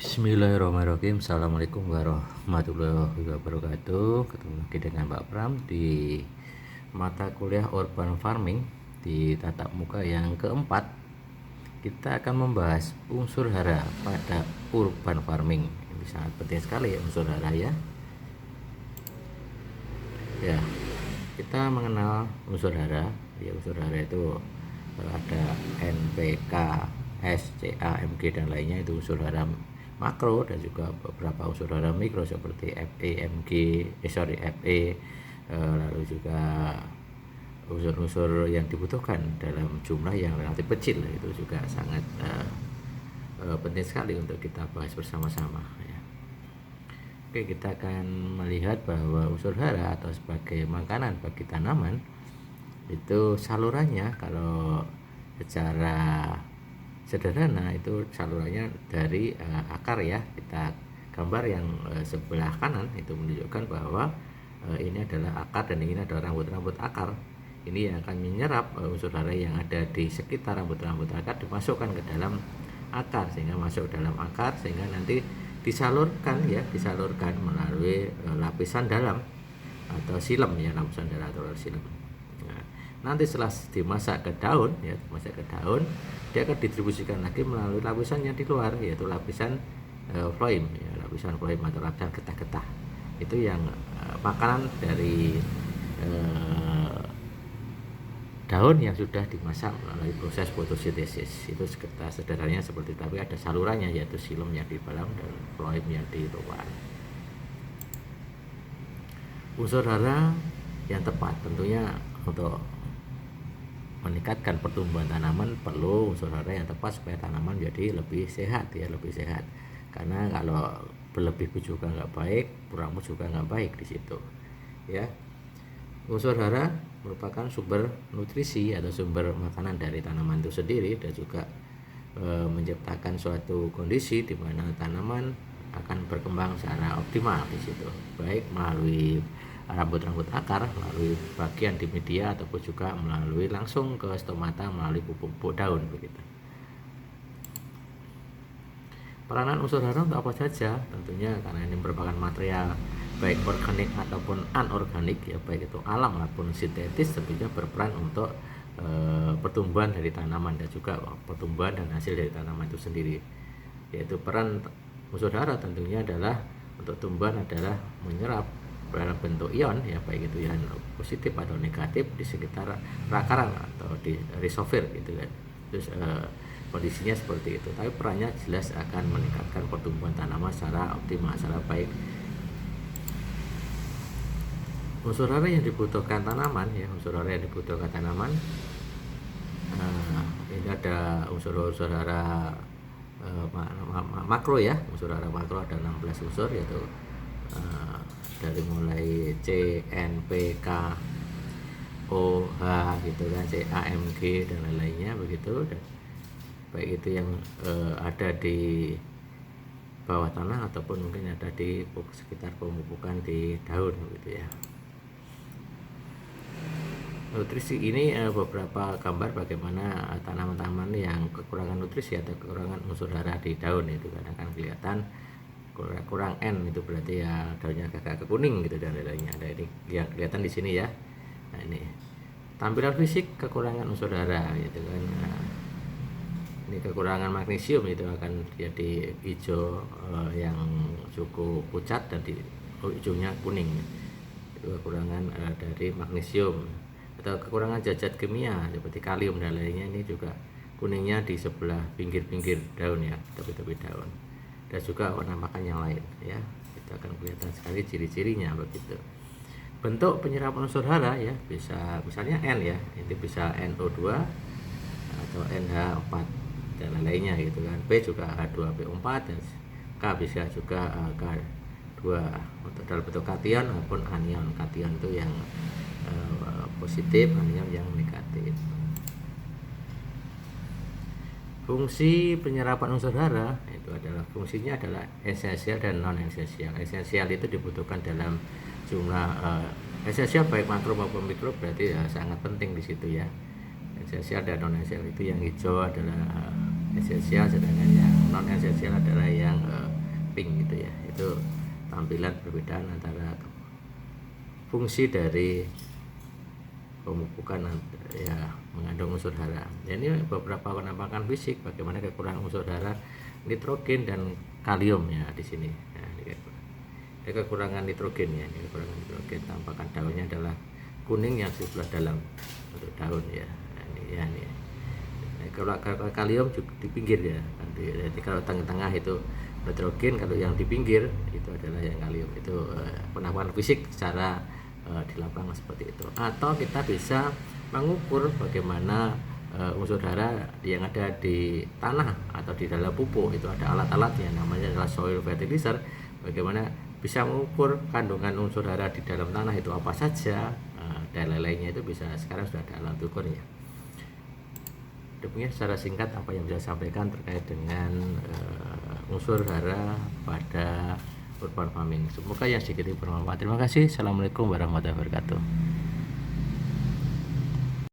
Bismillahirrahmanirrahim. Assalamualaikum warahmatullahi wabarakatuh. Ketemu lagi dengan Pak Pram di mata kuliah Urban Farming di tatap muka yang keempat. Kita akan membahas unsur hara pada urban farming. Ini sangat penting sekali ya, unsur hara ya. Ya, kita mengenal unsur hara. Ya, unsur hara itu ada NPK, SCA, MG dan lainnya, itu unsur hara makro, dan juga beberapa unsur hara mikro seperti Fe, Mg, Fe, lalu juga unsur-unsur yang dibutuhkan dalam jumlah yang relatif kecil, itu juga sangat penting sekali untuk kita bahas bersama-sama ya. Oke, kita akan melihat bahwa unsur hara atau sebagai makanan bagi tanaman itu salurannya, kalau secara sederhana itu salurannya dari akar ya. Kita gambar yang sebelah kanan itu menunjukkan bahwa ini adalah akar dan ini adalah rambut-rambut akar. Ini yang akan menyerap unsur hara yang ada di sekitar rambut-rambut akar, dimasukkan ke dalam akar, sehingga masuk dalam akar, sehingga nanti disalurkan melalui lapisan dalam atau silem ya, lapisan dalam atau silem. Nanti setelah dimasak ke daun ya, dia akan didistribusikan lagi melalui lapisan yang di luar, yaitu lapisan phloem ya, lapisan phloem atau lapisan getah-getah. Itu yang makanan dari daun yang sudah dimasak melalui proses fotosintesis. Itu sekitar sederhananya seperti itu, tapi ada salurannya, yaitu silem yang di dalam dan phloem yang di luar. Unsur hara yang tepat tentunya untuk meningkatkan pertumbuhan tanaman perlu unsur hara yang tepat supaya tanaman jadi lebih sehat ya, lebih sehat. Karena kalau berlebih juga nggak baik, kurang juga nggak baik di situ ya. Unsur hara merupakan sumber nutrisi atau sumber makanan dari tanaman itu sendiri, dan juga menciptakan suatu kondisi di mana tanaman akan berkembang secara optimal di situ, baik melalui rambut-rambut akar, melalui bagian di media, ataupun juga melalui langsung ke stomata melalui pupuk daun begitu. Peranan unsur hara untuk apa saja? Tentunya karena ini merupakan material baik organik ataupun anorganik ya, baik itu alam maupun sintetis, tentunya berperan untuk pertumbuhan dari tanaman dan juga pertumbuhan dan hasil dari tanaman itu sendiri. Yaitu peran unsur hara tentunya adalah untuk tumbuhan adalah menyerap dalam bentuk ion ya, baik itu ion positif atau negatif di sekitar rakaran atau di rhizofir gitu kan. Terus kondisinya seperti itu, tapi perannya jelas akan meningkatkan pertumbuhan tanaman secara optimal, secara baik. Unsur hara yang dibutuhkan tanaman ya, ini ada unsur-unsur hara makro ya. Unsur hara makro ada 16 unsur, yaitu dari mulai C, N, P, K, O, H gitu kan, C, A, M, G dan lain-lainnya begitu. Dan baik itu yang ada di bawah tanah ataupun mungkin ada di sekitar pemupukan di daun gitu ya. Nutrisi ini beberapa gambar bagaimana tanaman-tanaman yang kekurangan nutrisi atau kekurangan unsur hara di daun itu kan akan kelihatan kurang N, itu berarti ya daunnya agak kuning gitu dan lainnya. Ada ini ya, kelihatan di sini ya. Nah, ini tampilan fisik kekurangan unsur hara gitu kan. Nah, ini kekurangan magnesium, itu akan jadi hijau yang cukup pucat dan di ujungnya kuning. Itu kekurangan dari magnesium. Atau kekurangan zat kimia seperti kalium dan lainnya, ini juga kuningnya di sebelah pinggir-pinggir daun ya, tepi-tepi daun. Dan juga warna makan yang lain ya, itu akan kelihatan sekali ciri-cirinya begitu. Bentuk penyerapan unsur hara ya, bisa misalnya N ya, itu bisa NO2 atau NH4 dan lainnya gitu kan. P juga H2PO4 dan K bisa juga K2 untuk dalam bentuk kation maupun anion. Kation itu yang positif, anion yang negatif. Fungsi penyerapan unsur hara itu adalah fungsinya adalah esensial dan non esensial. Esensial itu dibutuhkan dalam jumlah esensial baik makro maupun mikro, berarti ya sangat penting di situ ya. Esensial dan non esensial itu yang hijau adalah esensial, sedangkan yang non non esensial adalah yang pink gitu ya. Itu tampilan perbedaan antara fungsi dari pemupukan ya mengandung unsur hara. Ini beberapa penampakan fisik bagaimana kekurangan unsur hara nitrogen dan kalium ya di sini. Nah, ini kekurangan nitrogen ya, ini kekurangan nitrogen. Tampakan daunnya adalah kuning yang sebelah dalam untuk daun ya. Nah, ini ya ini. Nah, kalau kalium juga di pinggir ya. Jadi kalau tengah-tengah itu nitrogen, kalau yang di pinggir itu adalah yang kalium. Itu penampakan fisik secara di lapangan seperti itu. Atau kita bisa mengukur bagaimana unsur hara yang ada di tanah atau di dalam pupuk. Itu ada alat-alatnya, namanya adalah soil fertilizer. Bagaimana bisa mengukur kandungan unsur hara di dalam tanah itu apa saja, dan lain-lainnya itu bisa, sekarang sudah ada alat ukurnya. Demikian secara singkat apa yang bisa saya sampaikan terkait dengan unsur hara pada urban farming. Semoga yang sedikit bermanfaat. Terima kasih. Assalamualaikum warahmatullahi wabarakatuh.